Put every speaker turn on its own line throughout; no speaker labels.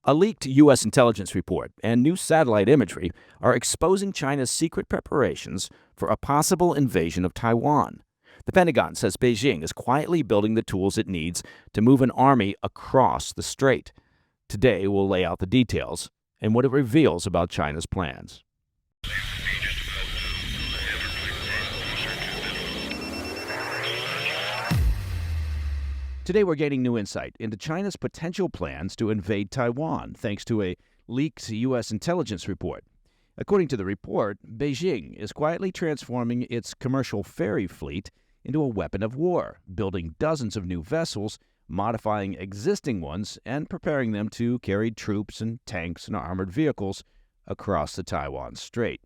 A leaked U.S. intelligence report and new satellite imagery are exposing China's secret preparations for a possible invasion of Taiwan. The Pentagon says Beijing is quietly building the tools it needs to move an army across the strait. Today, we'll lay out the details and what it reveals about China's plans. Today, we're gaining new insight into China's potential plans to invade Taiwan, thanks to a leaked U.S. intelligence report. According to the report, Beijing is quietly transforming its commercial ferry fleet into a weapon of war, building dozens of new vessels, modifying existing ones, and preparing them to carry troops and tanks and armored vehicles across the Taiwan Strait.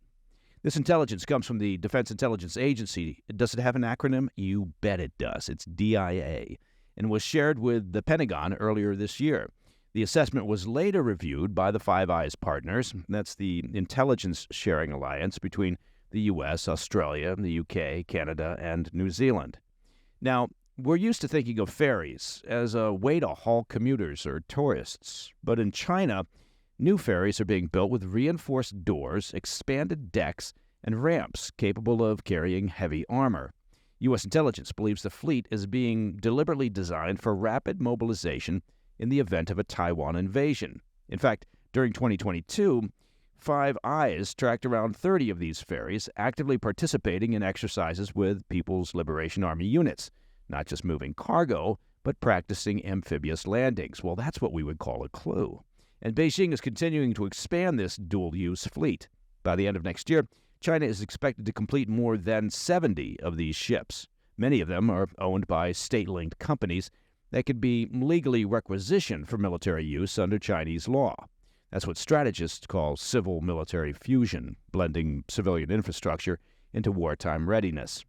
This intelligence comes from the Defense Intelligence Agency. Does it have an acronym? You bet it does. It's DIA. And was shared with the Pentagon earlier this year. The assessment was later reviewed by the Five Eyes partners. That's the intelligence sharing alliance between the U.S., Australia, the U.K., Canada, and New Zealand. Now, we're used to thinking of ferries as a way to haul commuters or tourists. But in China, new ferries are being built with reinforced doors, expanded decks, and ramps capable of carrying heavy armor. U.S. intelligence believes the fleet is being deliberately designed for rapid mobilization in the event of a Taiwan invasion. In fact, during 2022, Five Eyes tracked around 30 of these ferries actively participating in exercises with People's Liberation Army units, not just moving cargo, but practicing amphibious landings. Well, that's what we would call a clue. And Beijing is continuing to expand this dual-use fleet. By the end of next year, China is expected to complete more than 70 of these ships. Many of them are owned by state-linked companies that could be legally requisitioned for military use under Chinese law. That's what strategists call civil-military fusion, blending civilian infrastructure into wartime readiness.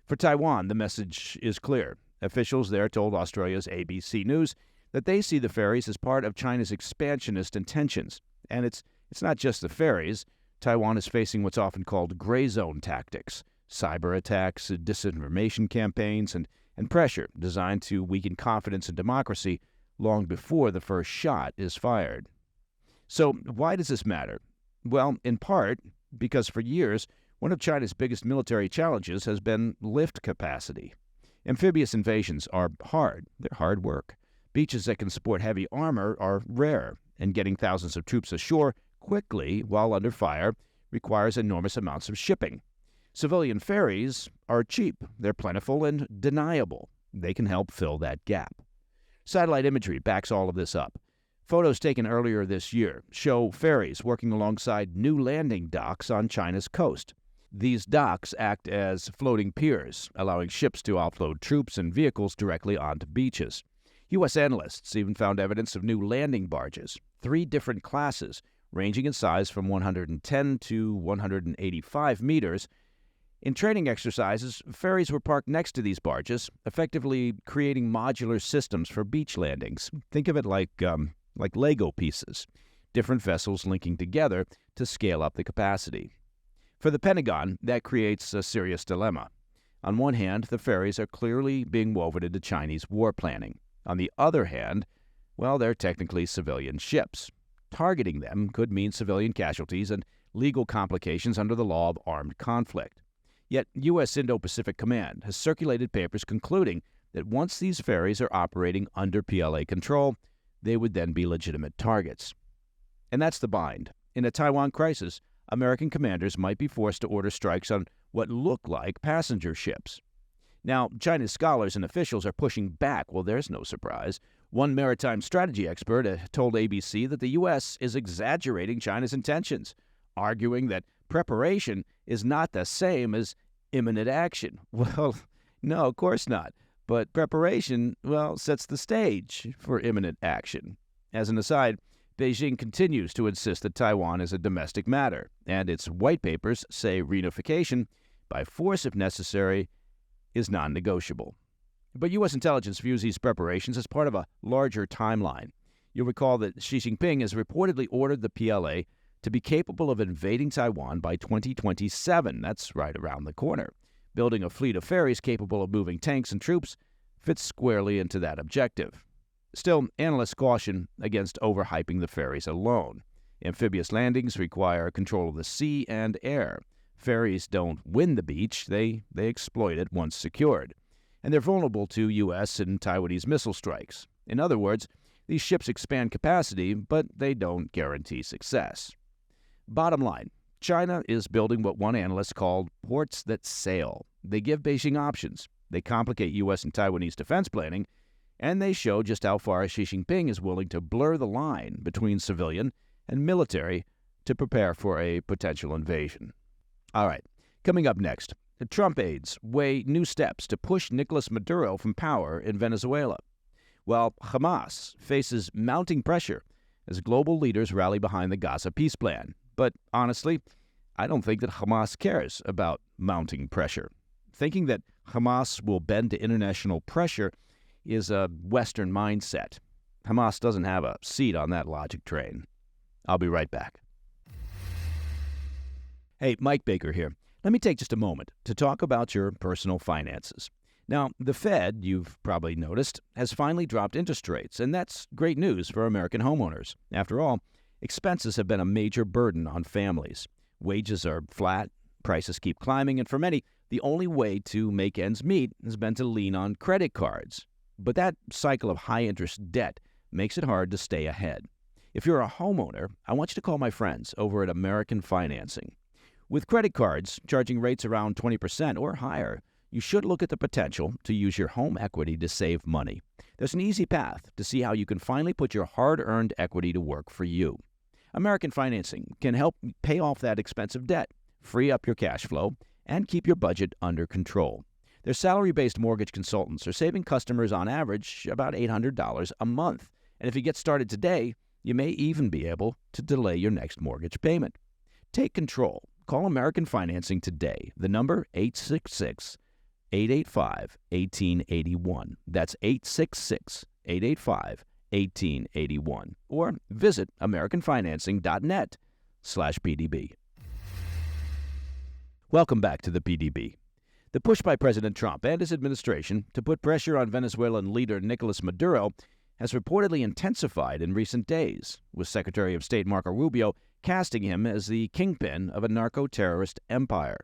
For Taiwan, the message is clear. Officials there told Australia's ABC News that they see the ferries as part of China's expansionist intentions. And it's not just the ferries. Taiwan is facing what's often called gray zone tactics, cyber attacks, disinformation campaigns, and pressure designed to weaken confidence in democracy long before the first shot is fired. So why does this matter? Well, in part, because for years, one of China's biggest military challenges has been lift capacity. Amphibious invasions are hard. They're hard work. Beaches that can support heavy armor are rare, and getting thousands of troops ashore quickly while under fire requires enormous amounts of shipping. Civilian ferries are cheap, they're plentiful and deniable. They can help fill that gap. Satellite imagery backs all of this up. Photos taken earlier this year show ferries working alongside new landing docks on China's coast. These docks act as floating piers, allowing ships to offload troops and vehicles directly onto beaches. U.S. analysts even found evidence of new landing barges, 3 different classes, ranging in size from 110 to 185 meters. In training exercises, ferries were parked next to these barges, effectively creating modular systems for beach landings. Think of it like Lego pieces, different vessels linking together to scale up the capacity. For the Pentagon, that creates a serious dilemma. On one hand, the ferries are clearly being woven into Chinese war planning. On the other hand, well, they're technically civilian ships. Targeting them could mean civilian casualties and legal complications under the law of armed conflict. Yet, U.S. Indo-Pacific Command has circulated papers concluding that once these ferries are operating under PLA control, they would then be legitimate targets. And that's the bind. In a Taiwan crisis, American commanders might be forced to order strikes on what look like passenger ships. Now, China's scholars and officials are pushing back. Well, there's no surprise. One maritime strategy expert told ABC that the U.S. is exaggerating China's intentions, arguing that preparation is not the same as imminent action. Well, no, of course not. But preparation, well, sets the stage for imminent action. As an aside, Beijing continues to insist that Taiwan is a domestic matter, and its white papers say reunification, by force if necessary, is non-negotiable. But U.S. intelligence views these preparations as part of a larger timeline. You'll recall that Xi Jinping has reportedly ordered the PLA to be capable of invading Taiwan by 2027. That's right around the corner. Building a fleet of ferries capable of moving tanks and troops fits squarely into that objective. Still, analysts caution against overhyping the ferries alone. Amphibious landings require control of the sea and air. Ferries don't win the beach, they exploit it once secured. And they're vulnerable to U.S. and Taiwanese missile strikes. In other words, these ships expand capacity, but they don't guarantee success. Bottom line, China is building what one analyst called ports that sail. They give Beijing options. They complicate U.S. and Taiwanese defense planning, and they show just how far Xi Jinping is willing to blur the line between civilian and military to prepare for a potential invasion. All right, coming up next, the Trump aides weigh new steps to push Nicolás Maduro from power in Venezuela, while Hamas faces mounting pressure as global leaders rally behind the Gaza peace plan. But honestly, I don't think that Hamas cares about mounting pressure. Thinking that Hamas will bend to international pressure is a Western mindset. Hamas doesn't have a seat on that logic train. I'll be right back. Hey, Mike Baker here. Let me take just a moment to talk about your personal finances. Now, the Fed, you've probably noticed, has finally dropped interest rates, and that's great news for American homeowners. After all, expenses have been a major burden on families. Wages are flat, prices keep climbing, and for many, the only way to make ends meet has been to lean on credit cards. But that cycle of high-interest debt makes it hard to stay ahead. If you're a homeowner, I want you to call my friends over at American Financing. With credit cards charging rates around 20% or higher, you should look at the potential to use your home equity to save money. There's an easy path to see how you can finally put your hard-earned equity to work for you. American Financing can help pay off that expensive debt, free up your cash flow, and keep your budget under control. Their salary-based mortgage consultants are saving customers on average about $800 a month. And if you get started today, you may even be able to delay your next mortgage payment. Take control. Call American Financing today. The number, 866-885-1881. That's 866-885-1881. Or visit americanfinancing.net/PDB. Welcome back to the PDB. The push by President Trump and his administration to put pressure on Venezuelan leader Nicolás Maduro has reportedly intensified in recent days, with Secretary of State Marco Rubio casting him as the kingpin of a narco-terrorist empire.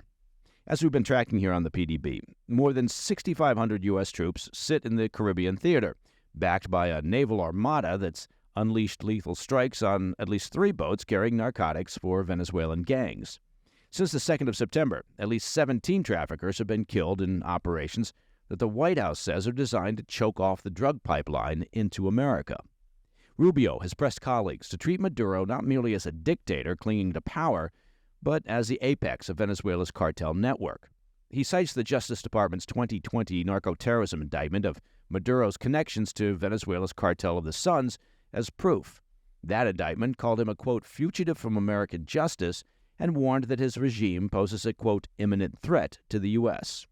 As we've been tracking here on the PDB, more than 6,500 U.S. troops sit in the Caribbean theater, backed by a naval armada that's unleashed lethal strikes on at least 3 boats carrying narcotics for Venezuelan gangs. Since the 2nd of September, at least 17 traffickers have been killed in operations that the White House says are designed to choke off the drug pipeline into America. Rubio has pressed colleagues to treat Maduro not merely as a dictator clinging to power, but as the apex of Venezuela's cartel network. He cites the Justice Department's 2020 narco-terrorism indictment of Maduro's connections to Venezuela's cartel of the Suns as proof. That indictment called him a, quote, fugitive from American justice and warned that his regime poses a, quote, imminent threat to the U.S.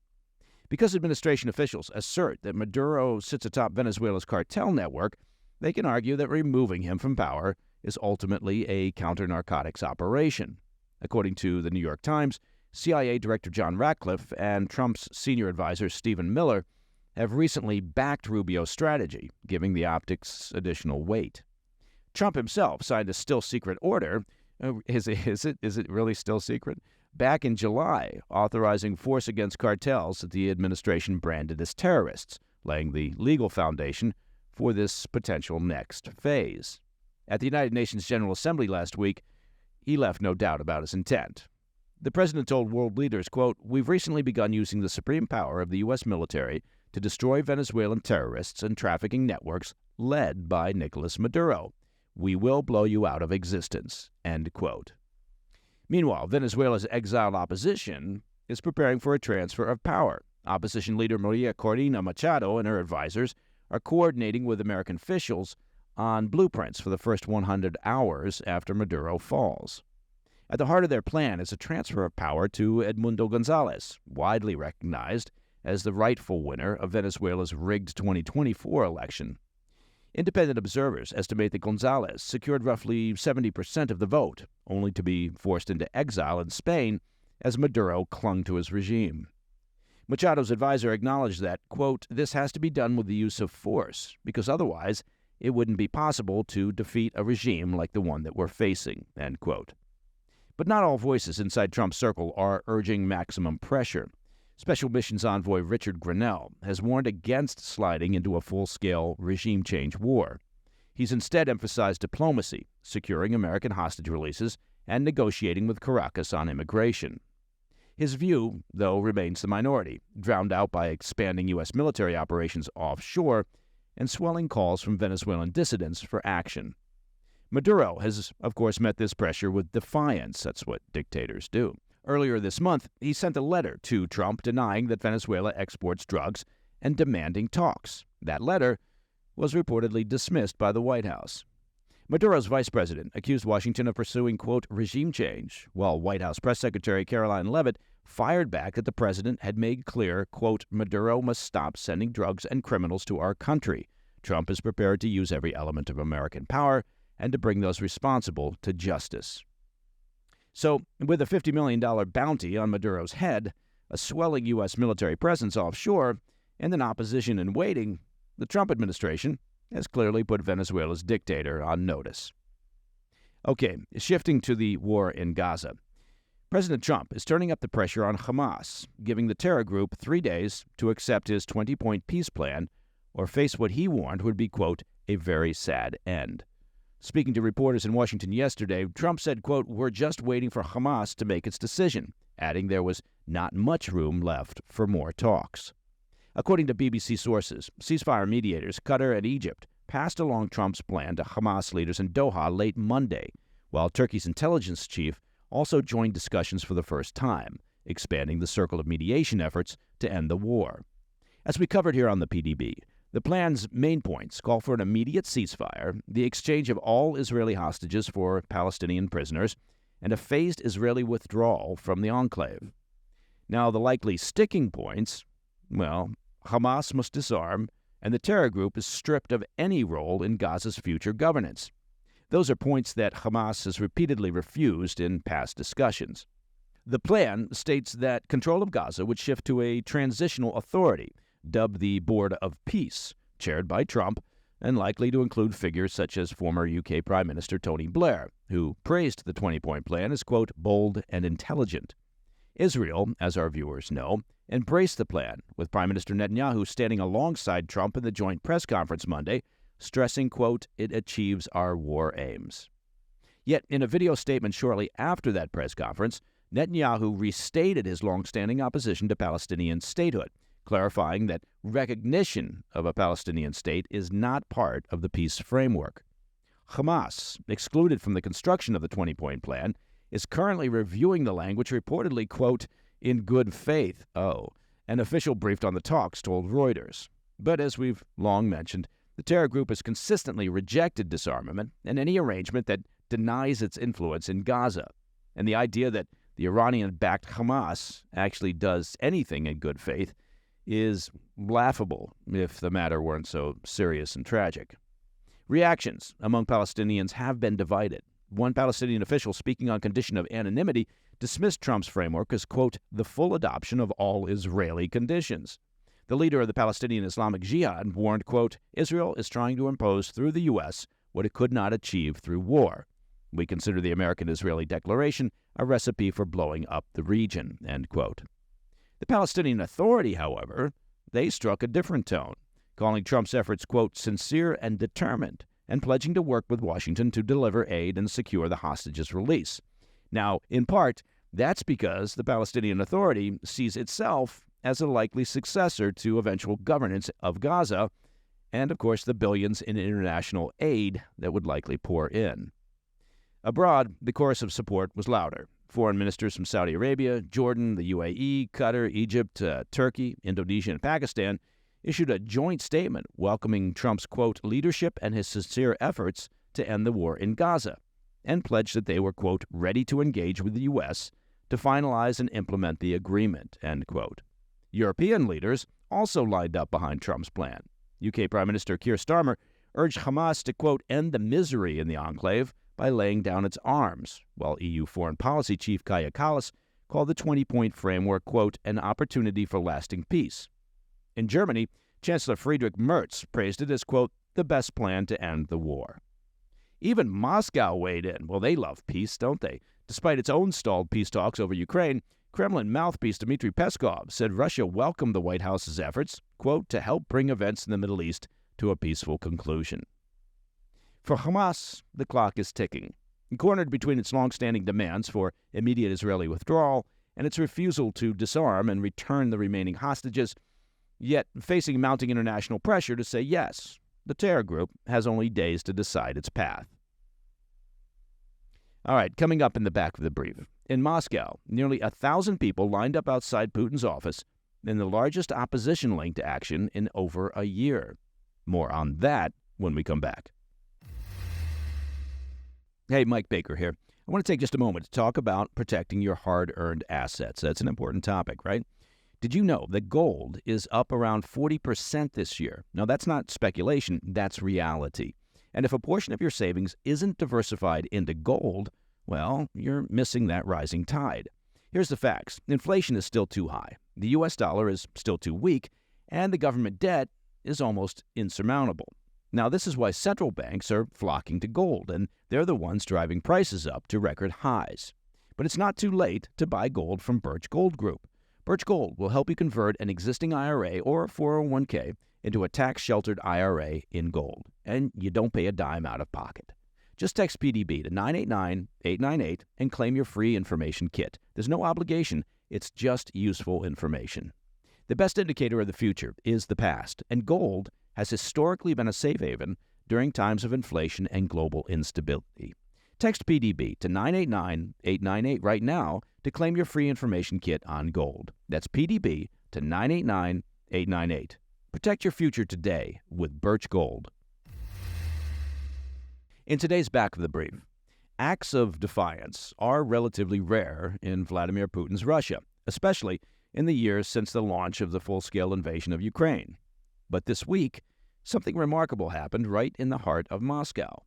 Because administration officials assert that Maduro sits atop Venezuela's cartel network, they can argue that removing him from power is ultimately a counter-narcotics operation. According to the New York Times, CIA Director John Ratcliffe and Trump's senior advisor Stephen Miller have recently backed Rubio's strategy, giving the optics additional weight. Trump himself signed a still-secret order. Is it really still secret? Back in July, authorizing force against cartels that the administration branded as terrorists, laying the legal foundation for this potential next phase. At the United Nations General Assembly last week, he left no doubt about his intent. The president told world leaders, quote, we've recently begun using the supreme power of the U.S. military to destroy Venezuelan terrorists and trafficking networks led by Nicolás Maduro. We will blow you out of existence, end quote. Meanwhile, Venezuela's exiled opposition is preparing for a transfer of power. Opposition leader Maria Corina Machado and her advisors are coordinating with American officials on blueprints for the first 100 hours after Maduro falls. At the heart of their plan is a transfer of power to Edmundo González, widely recognized as the rightful winner of Venezuela's rigged 2024 election. Independent observers estimate that González secured roughly 70% of the vote, only to be forced into exile in Spain as Maduro clung to his regime. Machado's advisor acknowledged that, quote, this has to be done with the use of force, because otherwise it wouldn't be possible to defeat a regime like the one that we're facing, end quote. But not all voices inside Trump's circle are urging maximum pressure. Special Missions Envoy Richard Grenell has warned against sliding into a full-scale regime change war. He's instead emphasized diplomacy, securing American hostage releases, and negotiating with Caracas on immigration. His view, though, remains the minority, drowned out by expanding U.S. military operations offshore and swelling calls from Venezuelan dissidents for action. Maduro has, of course, met this pressure with defiance. That's what dictators do. Earlier this month, he sent a letter to Trump denying that Venezuela exports drugs and demanding talks. That letter was reportedly dismissed by the White House. Maduro's vice president accused Washington of pursuing, quote, regime change, while White House Press Secretary Caroline Leavitt fired back that the president had made clear, quote, Maduro must stop sending drugs and criminals to our country. Trump is prepared to use every element of American power and to bring those responsible to justice. So, with a $50 million bounty on Maduro's head, a swelling U.S. military presence offshore, and an opposition in waiting, the Trump administration has clearly put Venezuela's dictator on notice. Okay, shifting to the war in Gaza. President Trump is turning up the pressure on Hamas, giving the terror group 3 days to accept his 20-point peace plan or face what he warned would be, quote, a very sad end. Speaking to reporters in Washington yesterday, Trump said, quote, we're just waiting for Hamas to make its decision, adding there was not much room left for more talks. According to BBC sources, ceasefire mediators Qatar and Egypt passed along Trump's plan to Hamas leaders in Doha late Monday, while Turkey's intelligence chief also joined discussions for the first time, expanding the circle of mediation efforts to end the war. As we covered here on the PDB, the plan's main points call for an immediate ceasefire, the exchange of all Israeli hostages for Palestinian prisoners, and a phased Israeli withdrawal from the enclave. Now, the likely sticking points, well, Hamas must disarm, and the terror group is stripped of any role in Gaza's future governance. Those are points that Hamas has repeatedly refused in past discussions. The plan states that control of Gaza would shift to a transitional authority, dubbed the Board of Peace, chaired by Trump, and likely to include figures such as former UK Prime Minister Tony Blair, who praised the 20-point plan as, quote, bold and intelligent. Israel, as our viewers know, embraced the plan, with Prime Minister Netanyahu standing alongside Trump in the joint press conference Monday, stressing, quote, it achieves our war aims. Yet, in a video statement shortly after that press conference, Netanyahu restated his long-standing opposition to Palestinian statehood, clarifying that recognition of a Palestinian state is not part of the peace framework. Hamas, excluded from the construction of the 20-point plan, is currently reviewing the language reportedly, quote, in good faith, an official briefed on the talks told Reuters. But as we've long mentioned, the terror group has consistently rejected disarmament and any arrangement that denies its influence in Gaza. And the idea that the Iranian-backed Hamas actually does anything in good faith is laughable if the matter weren't so serious and tragic. Reactions among Palestinians have been divided. One Palestinian official speaking on condition of anonymity dismissed Trump's framework as, quote, the full adoption of all Israeli conditions. The leader of the Palestinian Islamic Jihad warned, quote, Israel is trying to impose through the U.S. what it could not achieve through war. We consider the American-Israeli declaration a recipe for blowing up the region, end quote. The Palestinian Authority, however, they struck a different tone, calling Trump's efforts, quote, sincere and determined, and pledging to work with Washington to deliver aid and secure the hostages' release. Now, in part, that's because the Palestinian Authority sees itself as a likely successor to eventual governance of Gaza, and, of course, the billions in international aid that would likely pour in. Abroad, the chorus of support was louder. Foreign ministers from Saudi Arabia, Jordan, the UAE, Qatar, Egypt, Turkey, Indonesia, and Pakistan issued a joint statement welcoming Trump's, quote, leadership and his sincere efforts to end the war in Gaza, and pledged that they were, quote, ready to engage with the U.S. to finalize and implement the agreement, end quote. European leaders also lined up behind Trump's plan. UK Prime Minister Keir Starmer urged Hamas to, quote, end the misery in the enclave by laying down its arms, while EU Foreign Policy Chief Kaja Kallas called the 20-point framework, quote, an opportunity for lasting peace. In Germany, Chancellor Friedrich Merz praised it as, quote, the best plan to end the war. Even Moscow weighed in. Well, they love peace, don't they? Despite its own stalled peace talks over Ukraine, Kremlin mouthpiece Dmitry Peskov said Russia welcomed the White House's efforts, quote, to help bring events in the Middle East to a peaceful conclusion. For Hamas, the clock is ticking. Cornered between its long-standing demands for immediate Israeli withdrawal and its refusal to disarm and return the remaining hostages, yet facing mounting international pressure to say yes, the terror group has only days to decide its path. All right, coming up in the back of the brief. In Moscow, nearly 1,000 people lined up outside Putin's office in the largest opposition link to action in over a year. More on that when we come back. Hey, Mike Baker here. I want to take just a moment to talk about protecting your hard-earned assets. That's an important topic, right? Did you know that gold is up around 40% this year? Now, that's not speculation, that's reality. And if a portion of your savings isn't diversified into gold, well, you're missing that rising tide. Here's the facts. Inflation is still too high. The U.S. dollar is still too weak, and the government debt is almost insurmountable. Now, this is why central banks are flocking to gold, and they're the ones driving prices up to record highs. But it's not too late to buy gold from Birch Gold Group. Birch Gold will help you convert an existing IRA or 401k into a tax-sheltered IRA in gold, and you don't pay a dime out of pocket. Just text PDB to 989-898 and claim your free information kit. There's no obligation. It's just useful information. The best indicator of the future is the past, and gold has historically been a safe haven during times of inflation and global instability. Text PDB to 989-898 right now to claim your free information kit on gold. That's PDB to 989-898. Protect your future today with Birch Gold. In today's Back of the Brief, acts of defiance are relatively rare in Vladimir Putin's Russia, especially in the years since the launch of the full-scale invasion of Ukraine. But this week, something remarkable happened right in the heart of Moscow.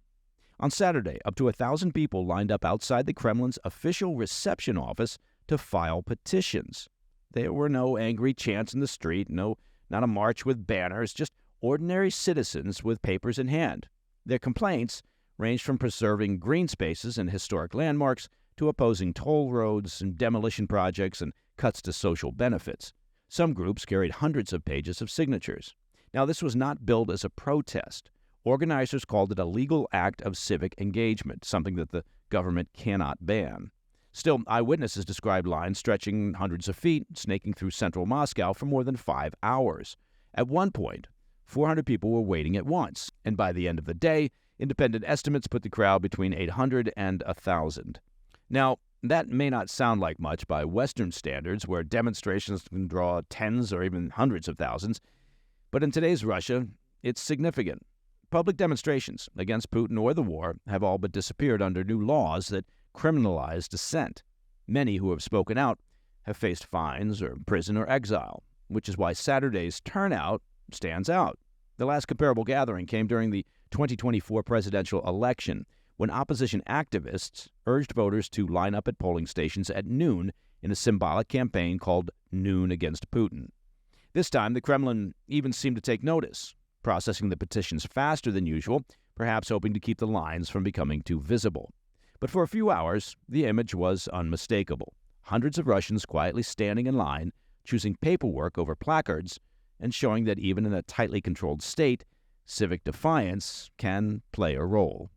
On Saturday, up to 1,000 people lined up outside the Kremlin's official reception office to file petitions. There were no angry chants in the street, not a march with banners, just ordinary citizens with papers in hand. Their complaints ranged from preserving green spaces and historic landmarks to opposing toll roads and demolition projects and cuts to social benefits. Some groups carried hundreds of pages of signatures. Now, this was not billed as a protest. Organizers called it a legal act of civic engagement, something that the government cannot ban. Still, eyewitnesses described lines stretching hundreds of feet, snaking through central Moscow for more than 5 hours. At one point, 400 people were waiting at once, and by the end of the day, independent estimates put the crowd between 800 and 1,000. Now, that may not sound like much by Western standards, where demonstrations can draw tens or even hundreds of thousands, but in today's Russia, it's significant. Public demonstrations against Putin or the war have all but disappeared under new laws that criminalize dissent. Many who have spoken out have faced fines or prison or exile, which is why Saturday's turnout stands out. The last comparable gathering came during the 2024 presidential election, when opposition activists urged voters to line up at polling stations at noon in a symbolic campaign called Noon Against Putin. This time, the Kremlin even seemed to take notice, processing the petitions faster than usual, perhaps hoping to keep the lines from becoming too visible. But for a few hours, the image was unmistakable. Hundreds of Russians quietly standing in line, choosing paperwork over placards, and showing that even in a tightly controlled state, civic defiance can play a role.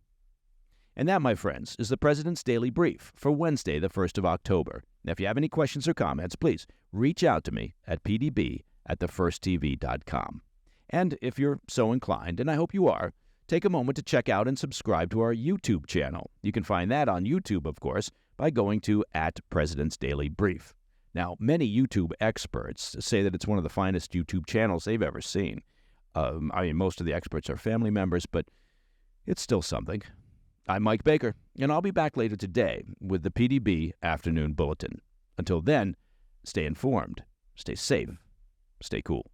And that, my friends, is the President's Daily Brief for Wednesday, the 1st of October. Now, if you have any questions or comments, please reach out to me at pdb@thefirsttv.com. And if you're so inclined, and I hope you are, take a moment to check out and subscribe to our YouTube channel. You can find that on YouTube, of course, by going to @President's Daily Brief. Now, many YouTube experts say that it's one of the finest YouTube channels they've ever seen. Most of the experts are family members, but it's still something. I'm Mike Baker, and I'll be back later today with the PDB Afternoon Bulletin. Until then, stay informed, stay safe, stay cool.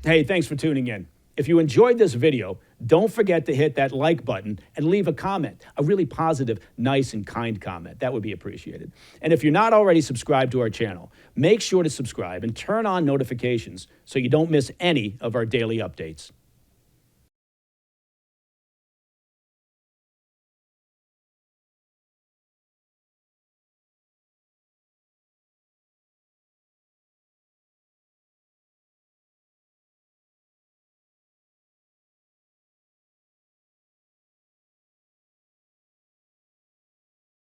Hey, thanks for tuning in. If you enjoyed this video, don't forget to hit that like button and leave a comment, a really positive, nice, and kind comment. That would be appreciated. And if you're not already subscribed to our channel, make sure to subscribe and turn on notifications so you don't miss any of our daily updates.